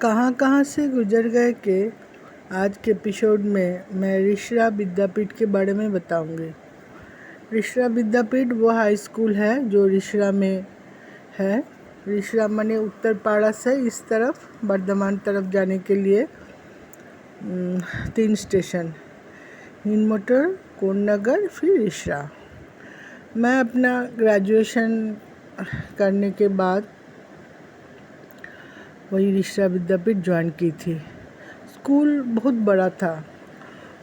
कहाँ कहाँ से गुजर गए कि आज के एपिसोड में मैं ऋषरा विद्यापीठ के बारे में बताऊंगी। ऋषरा विद्यापीठ वो हाई स्कूल है जो ऋषरा में है। ऋषरा माने उत्तर पाड़ा से इस तरफ बर्धमान तरफ जाने के लिए 3 स्टेशन, हिंद मोटर, कोन्नगर, फिर ऋषरा। मैं अपना ग्रेजुएशन करने के बाद वही ऋषरा विद्यापीठ ज्वाइन की थी। स्कूल बहुत बड़ा था,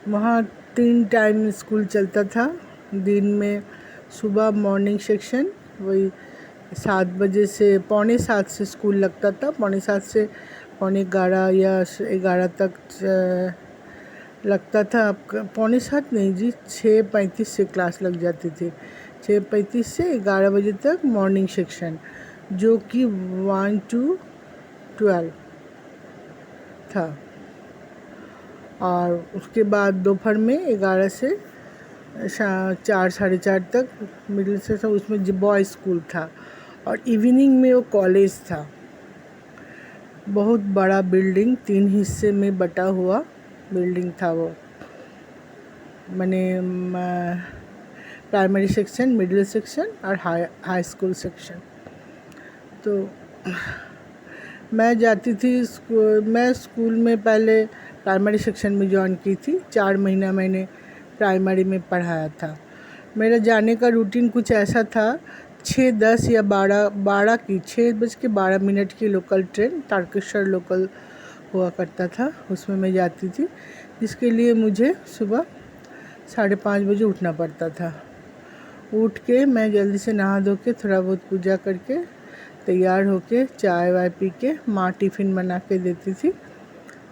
वहाँ 3 टाइम स्कूल चलता था। दिन में सुबह मॉर्निंग सेक्शन, वही 7 बजे से 7:45 से स्कूल लगता था। 7:45 से 11:15 या 11 तक लगता था। 7:45 नहीं जी, 6:35 से क्लास लग जाती थी। 6:35 से 11 बजे तक मॉर्निंग सेक्शन, जो कि 1 to 12 था। और उसके बाद दोपहर में 11 से 4 साढ़े 4 तक मिडिल सेक्शन, उसमें बॉय स्कूल था। और इवनिंग में वो कॉलेज था। बहुत बड़ा बिल्डिंग, 3 हिस्से में बटा हुआ बिल्डिंग था वो। माने प्राइमरी सेक्शन, मिडिल सेक्शन और हाई स्कूल सेक्शन। तो मैं जाती थी मैं स्कूल में पहले प्राइमरी सेक्शन में ज्वाइन की थी। 4 महीना मैंने प्राइमरी में पढ़ाया था। मेरा जाने का रूटीन कुछ ऐसा था, 6:10 या 12 की 6:12 की लोकल ट्रेन, तारकेश्वर लोकल हुआ करता था, उसमें मैं जाती थी। जिसके लिए मुझे सुबह 5:30 बजे उठना पड़ता था। उठ के मैं जल्दी से नहा धो के थोड़ा बहुत पूजा करके तैयार होके चाय वाय पी के माँ टिफ़िन बना के देती थी,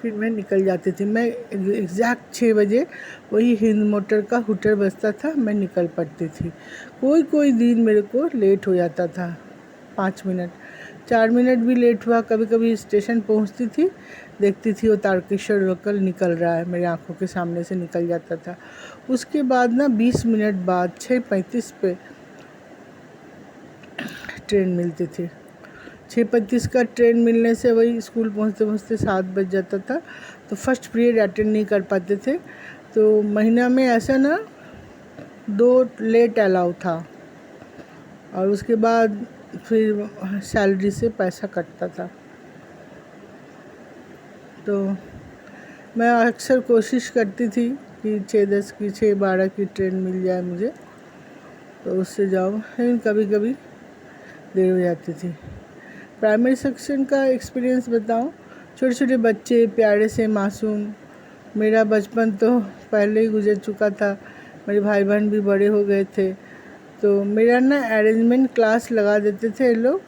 फिर मैं निकल जाती थी। मैं एग्जैक्ट 6 बजे वही हिंद मोटर का हुटर बजता था, मैं निकल पड़ती थी। कोई दिन मेरे को लेट हो जाता था, 5 मिनट 4 मिनट भी लेट हुआ। कभी कभी स्टेशन पहुंचती थी, देखती थी वो तारकेश्वर लोकल निकल रहा है, मेरी आंखों के सामने से निकल जाता था। उसके बाद ना 20 मिनट बाद 6:35 पे ट्रेन मिलती थी। 6:35 का ट्रेन मिलने से वही स्कूल पहुंचते पहुंचते 7 बज जाता था। तो फर्स्ट पीरियड अटेंड नहीं कर पाते थे। तो महीना में ऐसा ना 2 लेट अलाउ था। और उसके बाद फिर सैलरी से पैसा कटता था। तो मैं अक्सर कोशिश करती थी कि 6:10 की 6:12 की ट्रेन मिल जाए मुझे, तो उससे जाऊँ, लेकिन कभी कभी देर हो जाती थी। प्राइमरी सेक्शन का एक्सपीरियंस बताऊं, छोटे छोटे बच्चे प्यारे से मासूम। मेरा बचपन तो पहले ही गुजर चुका था, मेरे भाई बहन भी बड़े हो गए थे। तो मेरा ना अरेंजमेंट क्लास लगा देते थे लोग।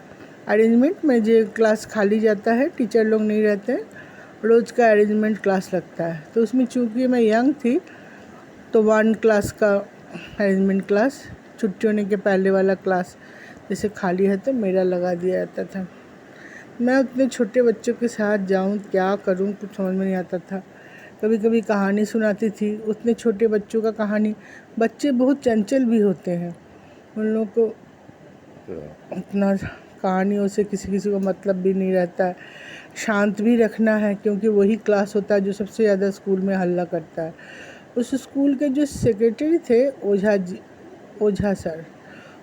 अरेंजमेंट में जो क्लास खाली जाता है, टीचर लोग नहीं रहते, रोज़ का अरेंजमेंट क्लास लगता है। तो उसमें चूँकि मैं यंग थी, तो 1 क्लास का अरेंजमेंट क्लास, छुट्टी होने के पहले वाला क्लास जैसे खाली है तो मेरा लगा दिया जाता था। मैं उतने छोटे बच्चों के साथ जाऊं, क्या करूं, कुछ समझ में नहीं आता था। कभी कभी कहानी सुनाती थी, उतने छोटे बच्चों का कहानी। बच्चे बहुत चंचल भी होते हैं, उन लोगों को उतना कहानियों से किसी को मतलब भी नहीं रहता है। शांत भी रखना है, क्योंकि वही क्लास होता है जो सबसे ज़्यादा स्कूल में हल्ला करता है। उस स्कूल के जो सेक्रेटरी थे, ओझा सर,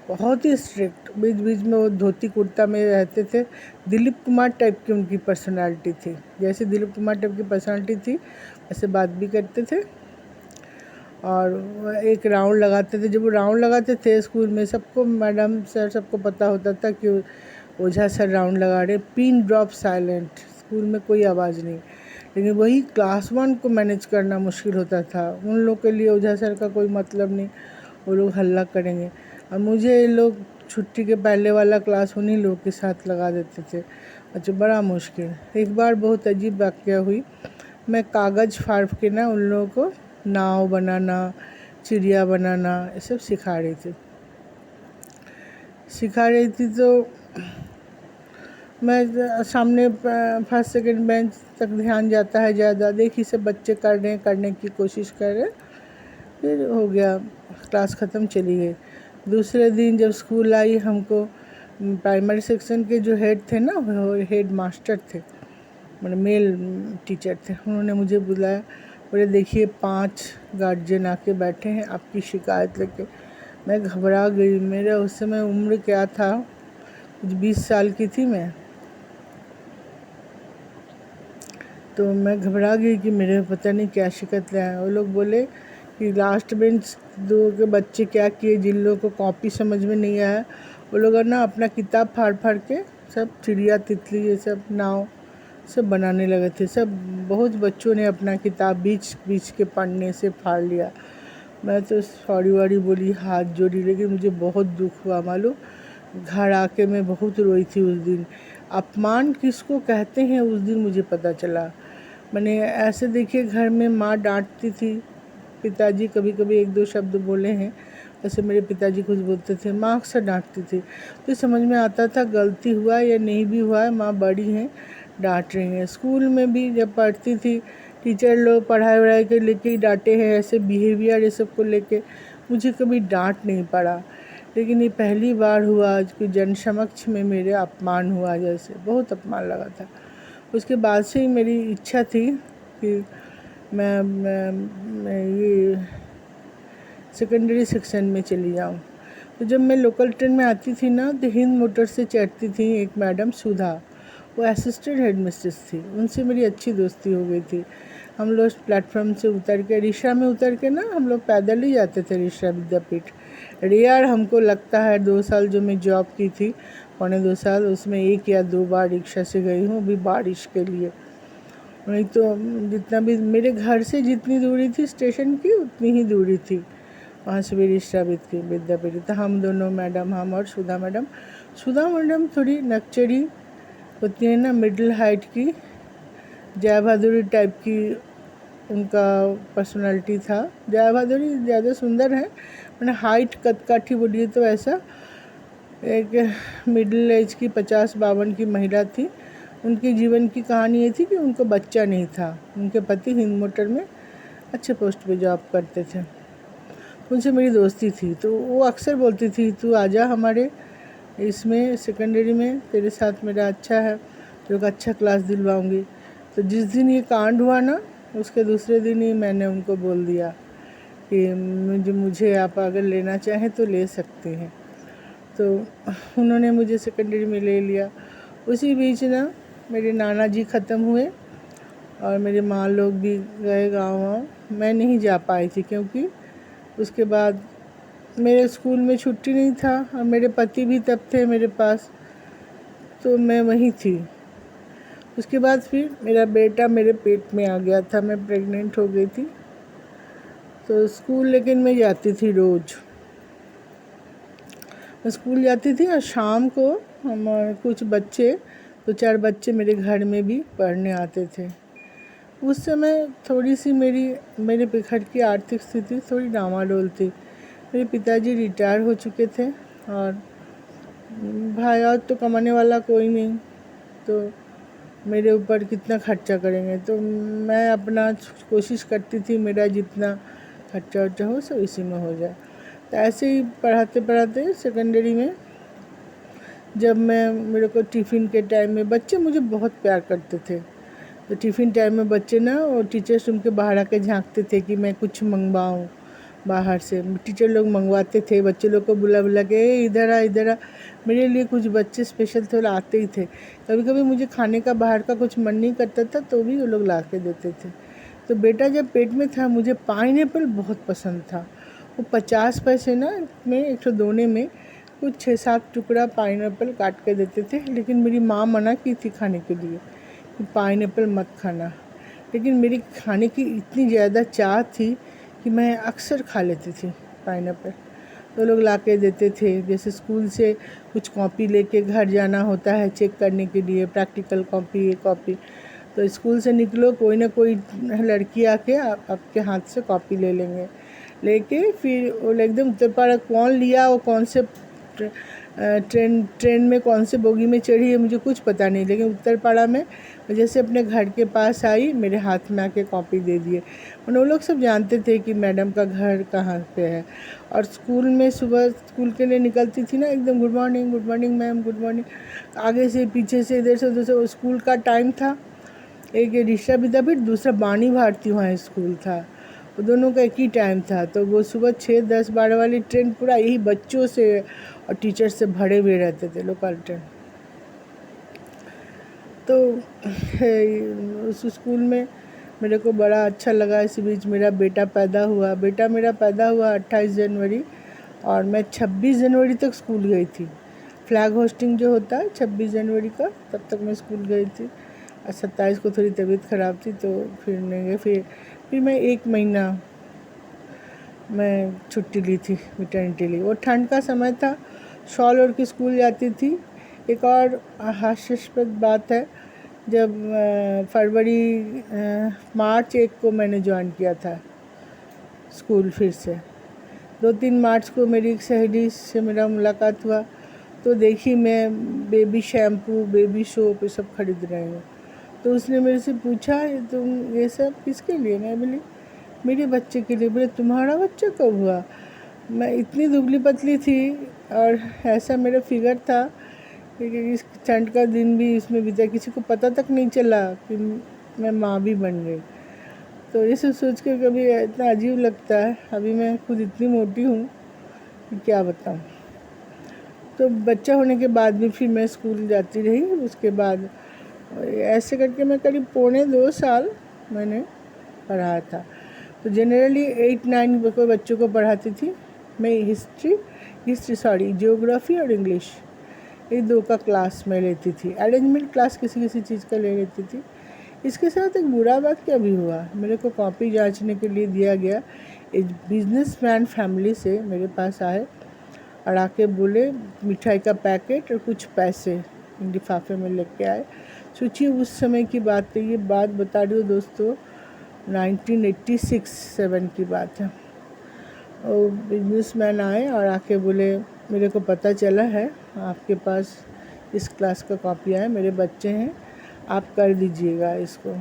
बहुत ही स्ट्रिक्ट। बीच बीच में वो धोती कुर्ता में रहते थे। दिलीप कुमार टाइप की उनकी पर्सनालिटी थी। जैसे दिलीप कुमार टाइप की पर्सनालिटी थी, वैसे बात भी करते थे। और एक राउंड लगाते थे। जब वो राउंड लगाते थे स्कूल में, सबको, मैडम सर सबको पता होता था कि ओझा सर राउंड लगा रहे। पिन ड्रॉप साइलेंट, स्कूल में कोई आवाज़ नहीं। लेकिन वही क्लास 1 को मैनेज करना मुश्किल होता था। उन लोग के लिए ओझा सर का कोई मतलब नहीं, वो लोग हल्ला करेंगे। और मुझे ये लोग छुट्टी के पहले वाला क्लास उन्हीं लोग के साथ लगा देते थे। अच्छा, बड़ा मुश्किल। एक बार बहुत अजीब वाक़या हुई। मैं कागज़ फाड़ के ना उन लोगों को नाव बनाना, चिड़िया बनाना, ये सब सिखा रही थी। तो मैं सामने फर्स्ट सेकंड बेंच तक ध्यान जाता है ज़्यादा, देखी सब बच्चे करने की कोशिश कर रहे। फिर हो गया, क्लास ख़त्म, चली गई। दूसरे दिन जब स्कूल आई, हमको प्राइमरी सेक्शन के जो हेड थे ना, वो हेड मास्टर थे, मतलब मेल टीचर थे। उन्होंने मुझे बुलाया, बोले देखिए 5 गार्जियन आके बैठे हैं आपकी शिकायत लेके। मैं घबरा गई। मेरा उस समय उम्र क्या था, कुछ 20 साल की थी मैं। तो मैं घबरा गई कि मेरे पता नहीं क्या शिकायत ले आए। वो लोग बोले कि लास्ट बेंच 2 के बच्चे क्या किए, जिन लोगों को कॉपी समझ में नहीं आया वो लोग ना अपना किताब फाड़ फाड़ के सब चिड़िया तितली ये सब नाव सब बनाने लगे थे। सब बहुत बच्चों ने अपना किताब बीच बीच के पढ़ने से फाड़ लिया। मैं तो सॉरी वारी बोली, हाथ जोड़ी, लेकिन मुझे बहुत दुख हुआ मालूम। घर आके मैं बहुत रोई थी उस दिन। अपमान किसको कहते हैं उस दिन मुझे पता चला। मैंने ऐसे देखिए घर में माँ डांटती थी, पिताजी कभी कभी 1-2 शब्द बोले हैं, ऐसे मेरे पिताजी कुछ बोलते थे, माँ अक्सर डांटती थी। तो समझ में आता था गलती हुआ या नहीं भी हुआ है, माँ बड़ी हैं डांट रही हैं। स्कूल में भी जब पढ़ती थी टीचर लोग पढ़ाई वढ़ाई के लेके ही डांटे हैं, ऐसे बिहेवियर ये सब को लेके मुझे कभी डांट नहीं पड़ा। लेकिन ये पहली बार हुआ आज कि जन समक्ष में मेरे अपमान हुआ, जैसे बहुत अपमान लगा था। उसके बाद से ही मेरी इच्छा थी कि मैं ये सेकेंडरी सेक्शन में चली जाऊँ। तो जब मैं लोकल ट्रेन में आती थी ना तो हिंद मोटर से चढ़ती थी एक मैडम सुधा, वो असिस्टेंट हेड मिस्ट्रेस थी। उनसे मेरी अच्छी दोस्ती हो गई थी। हम लोग प्लेटफॉर्म से उतर के रिक्शा में उतर के ना हम लोग पैदल ही जाते थे रिक्शा विद्यापीठ। रेयर हमको लगता है 2 साल जो मैं जॉब की थी, 2.25 साल, उसमें 1 या 2 बार रिक्शा से गई हूँ, भी बारिश के लिए। नहीं तो जितना भी मेरे घर से जितनी दूरी थी स्टेशन की उतनी ही दूरी थी वहाँ से भी रिक्शा विद्यापीठ। तो हम दोनों मैडम, हम और सुधा मैडम थोड़ी नक्चरी होती है ना, मिडिल हाइट की, जया भादुरी टाइप की उनका पर्सनालिटी था। जया भादुरी ज़्यादा सुंदर है, मैंने हाइट कदकाठी बोलिए तो ऐसा एक मिडिल एज की 50-52 की महिला थी। उनके जीवन की कहानी ये थी कि उनको बच्चा नहीं था। उनके पति हिंद मोटर में अच्छे पोस्ट पे जॉब करते थे। उनसे मेरी दोस्ती थी तो वो अक्सर बोलती थी तू आजा हमारे इसमें सेकेंडरी में, तेरे साथ मेरा अच्छा है, तेरे को अच्छा क्लास दिलवाऊंगी। तो जिस दिन ये कांड हुआ ना उसके दूसरे दिन ही मैंने उनको बोल दिया कि मुझे आप अगर लेना चाहें तो ले सकते हैं। तो उन्होंने मुझे सेकेंडरी में ले लिया। उसी बीच ना मेरे नाना जी ख़त्म हुए और मेरे माँ लोग भी गए गाँव। मैं नहीं जा पाई थी क्योंकि उसके बाद मेरे स्कूल में छुट्टी नहीं था और मेरे पति भी तब थे मेरे पास, तो मैं वहीं थी। उसके बाद फिर मेरा बेटा मेरे पेट में आ गया था, मैं प्रेग्नेंट हो गई थी। तो स्कूल लेकिन मैं जाती थी रोज़, मैं स्कूल जाती थी और शाम को हम कुछ बच्चे 2-4 बच्चे मेरे घर में भी पढ़ने आते थे। उस समय थोड़ी सी मेरे घर की आर्थिक स्थिति थोड़ी डामाडोल थी। मेरे पिताजी रिटायर हो चुके थे और भाई और तो कमाने वाला कोई नहीं, तो मेरे ऊपर कितना खर्चा करेंगे। तो मैं अपना कोशिश करती थी मेरा जितना खर्चा वर्चा हो सब इसी में हो जाए। तो ऐसे ही पढ़ाते पढ़ाते सेकेंडरी में जब मेरे को टिफ़िन के टाइम में बच्चे मुझे बहुत प्यार करते थे। तो टिफ़िन टाइम में बच्चे ना और टीचर्स उनके बाहर आके झांकते थे कि मैं कुछ मंगवाऊँ बाहर से। टीचर लोग मंगवाते थे, बच्चे लोग को बुला बुला के इधर आ। मेरे लिए कुछ बच्चे स्पेशल थोड़ा आते ही थे। कभी कभी मुझे खाने का बाहर का कुछ मन नहीं करता था तो भी वो लोग ला के देते थे। तो बेटा जब पेट में था मुझे पाइनएप्पल बहुत पसंद था। वो 50 पैसे ना में एक तो दोने में कुछ 6-7 टुकड़ा पाइनएप्पल काट के देते थे। लेकिन मेरी माँ मना की थी खाने के लिए कि पाइनएप्पल मत खाना। लेकिन मेरी खाने की इतनी ज़्यादा चाह थी कि मैं अक्सर खा लेती थी पाइनएप्पल। तो लोग ला के देते थे। जैसे स्कूल से कुछ कॉपी लेके घर जाना होता है चेक करने के लिए, प्रैक्टिकल कॉपी ये कॉपी, तो स्कूल से निकलो कोई ना कोई लड़की आके आपके हाथ से कॉपी ले लेंगे। लेके फिर वो एकदम उत्तर पाड़ा कौन लिया, वो कौन से ट्रेन में कौन से बोगी में चढ़ी है मुझे कुछ पता नहीं। लेकिन उत्तरपाड़ा में जैसे अपने घर के पास आई मेरे हाथ में आके कॉपी दे दिए। वो लोग सब जानते थे कि मैडम का घर कहाँ पे है। और स्कूल में सुबह स्कूल के लिए निकलती थी ना एकदम good morning ma'am, good morning, आगे से पीछे से इधर से उधर से। स्कूल का टाइम था एक ऋषा विद्यापीठ, दूसरा वाणी भारती वहाँ स्कूल था। वो दोनों का एक ही टाइम था। तो वो सुबह 6, 10, 12 वाली ट्रेन पूरा यही बच्चों से और टीचर से भरे हुए रहते थे, लोकल ट्रेन। तो उस स्कूल में मेरे को बड़ा अच्छा लगा। इसी बीच मेरा बेटा पैदा हुआ। बेटा मेरा पैदा हुआ 28 जनवरी और मैं 26 जनवरी तक स्कूल गई थी। फ्लैग होस्टिंग जो होता है 26 जनवरी का, तब तक मैं स्कूल गई थी। और 27 को थोड़ी तबीयत ख़राब थी तो फिर नहीं गई। फिर मैं 1 महीना मैं छुट्टी ली थी, मैटरनिटी ली। वो ठंड का समय था, शॉल ओढ़ के स्कूल जाती थी। एक और हास्यास्पद बात है, जब मार्च 1 को मैंने ज्वाइन किया था स्कूल फिर से। 2-3 मार्च को मेरी एक सहेली से मेरा मुलाकात हुआ तो देखी मैं बेबी शैम्पू, बेबी सोप ये सब खरीद रही हूँ। तो उसने मेरे से पूछा, तुम ये सब किसके लिए? मैं बोली मेरे बच्चे के लिए। बोले तुम्हारा बच्चा कब हुआ? मैं इतनी दुबली पतली थी और ऐसा मेरा फिगर था कि इस ठंड का दिन भी इसमें बीता, किसी को पता तक नहीं चला कि मैं माँ भी बन गई। तो ये सब सोच कर कभी इतना अजीब लगता है। अभी मैं खुद इतनी मोटी हूँ कि क्या बताऊँ। तो बच्चा होने के बाद भी फिर मैं स्कूल जाती रही। उसके बाद ऐसे करके मैं करीब 1.25 साल मैंने पढ़ाया था। तो जनरली 8-9 को बच्चों को पढ़ाती थी मैं। जियोग्राफी और इंग्लिश, ये 2 का क्लास मैं लेती थी। अरेंजमेंट क्लास किसी किसी चीज़ का ले लेती थी। इसके साथ एक बुरा बात क्या भी हुआ, मेरे को कॉपी जांचने के लिए दिया गया। एक बिजनेसमैन फैमिली से मेरे पास आए और आके बोले मिठाई का पैकेट और कुछ पैसे लिफाफे में लेके आए। सोचिए उस समय की बात है, ये बात बता रही हूँ दोस्तों, 1986-7 की बात है। और बिजनेसमैन आए और आके बोले मेरे को पता चला है आपके पास इस क्लास का कॉपी है, मेरे बच्चे हैं, आप कर दीजिएगा इसको।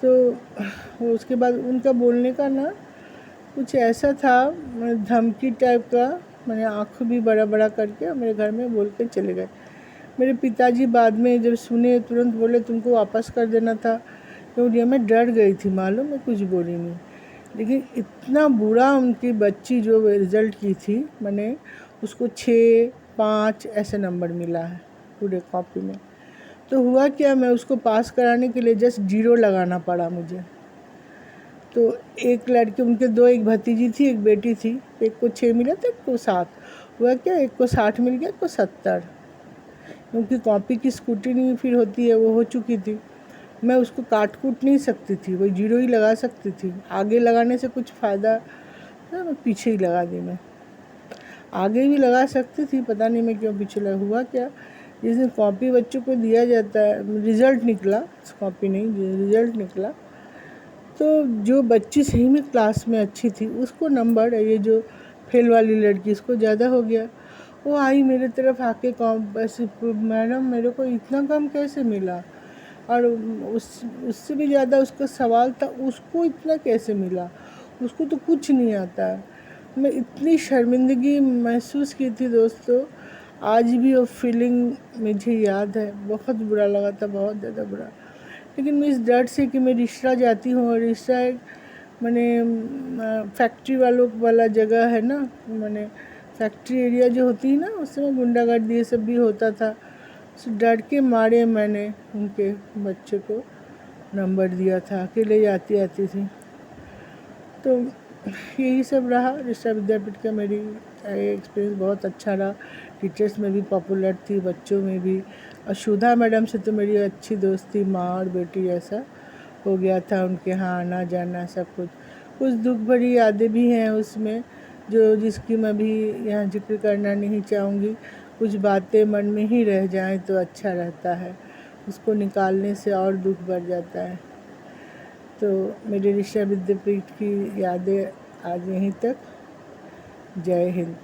तो उसके बाद उनका बोलने का ना कुछ ऐसा था, धमकी टाइप का। मैंने आँख भी बड़ा बड़ा करके मेरे घर में बोल के चले गए। मेरे पिताजी बाद में जब सुने तुरंत बोले तुमको वापस कर देना था। क्योंकि मैं डर गई थी, मालूम मैं कुछ बोली नहीं। लेकिन इतना बुरा उनकी बच्ची जो रिज़ल्ट की थी, मैंने उसको 6, 5 ऐसे नंबर मिला है पूरे कॉपी में। तो हुआ क्या, मैं उसको पास कराने के लिए जस्ट 0 लगाना पड़ा मुझे। तो एक लड़के उनके 2, एक भतीजी थी एक बेटी थी। एक को 6 मिला था, एक को 7। हुआ क्या, एक को 60 मिल गया, एक को 70। क्योंकि कॉपी की स्क्रूटिनी फिर होती है, वो हो चुकी थी। मैं उसको काट कूट नहीं सकती थी, वही 0 ही लगा सकती थी। आगे लगाने से कुछ फ़ायदा ना, मैं पीछे ही लगा दी। मैं आगे भी लगा सकती थी, पता नहीं मैं क्यों पीछे लगा। हुआ क्या, जिस दिन कॉपी बच्चों को दिया जाता है, रिज़ल्ट निकला, कॉपी नहीं रिज़ल्ट निकला, तो जो बच्ची सही में क्लास में अच्छी थी उसको नंबर, ये जो फेल वाली लड़की उसको ज़्यादा हो गया। वो आई मेरे तरफ आके बस मैडम मेरे को इतना कम कैसे मिला। और उससे भी ज़्यादा उसका सवाल था उसको इतना कैसे मिला, उसको तो कुछ नहीं आता है। मैं इतनी शर्मिंदगी महसूस की थी दोस्तों, आज भी वो फीलिंग मुझे याद है। बहुत बुरा लगा था, बहुत ज़्यादा बुरा। लेकिन मैं इस डर से कि मैं रिश्ता जाती हूँ, और रिश्ता एक मैंने फैक्ट्री वालों वाला जगह है ना, मैंने फैक्ट्री एरिया जो होती है ना, उस समय गुंडागर्दी ये सब भी होता था। तो डर के मारे मैंने उनके बच्चे को नंबर दिया था, अकेले जाती आती थी। तो यही सब रहा ऋषा विद्यापीठ का। मेरी एक्सपीरियंस बहुत अच्छा रहा। टीचर्स में भी पॉपुलर थी, बच्चों में भी। और सुधा मैडम से तो मेरी अच्छी दोस्ती, माँ और बेटी जैसा हो गया था। उनके यहाँ आना जाना सब कुछ। कुछ दुख भरी यादें भी हैं उसमें, जिसकी मैं भी यहाँ जिक्र करना नहीं चाहूँगी। कुछ बातें मन में ही रह जाएं तो अच्छा रहता है, उसको निकालने से और दुख बढ़ जाता है। तो मेरी ऋषा विद्यापीठ की यादें आज यहीं तक। जय हिंद।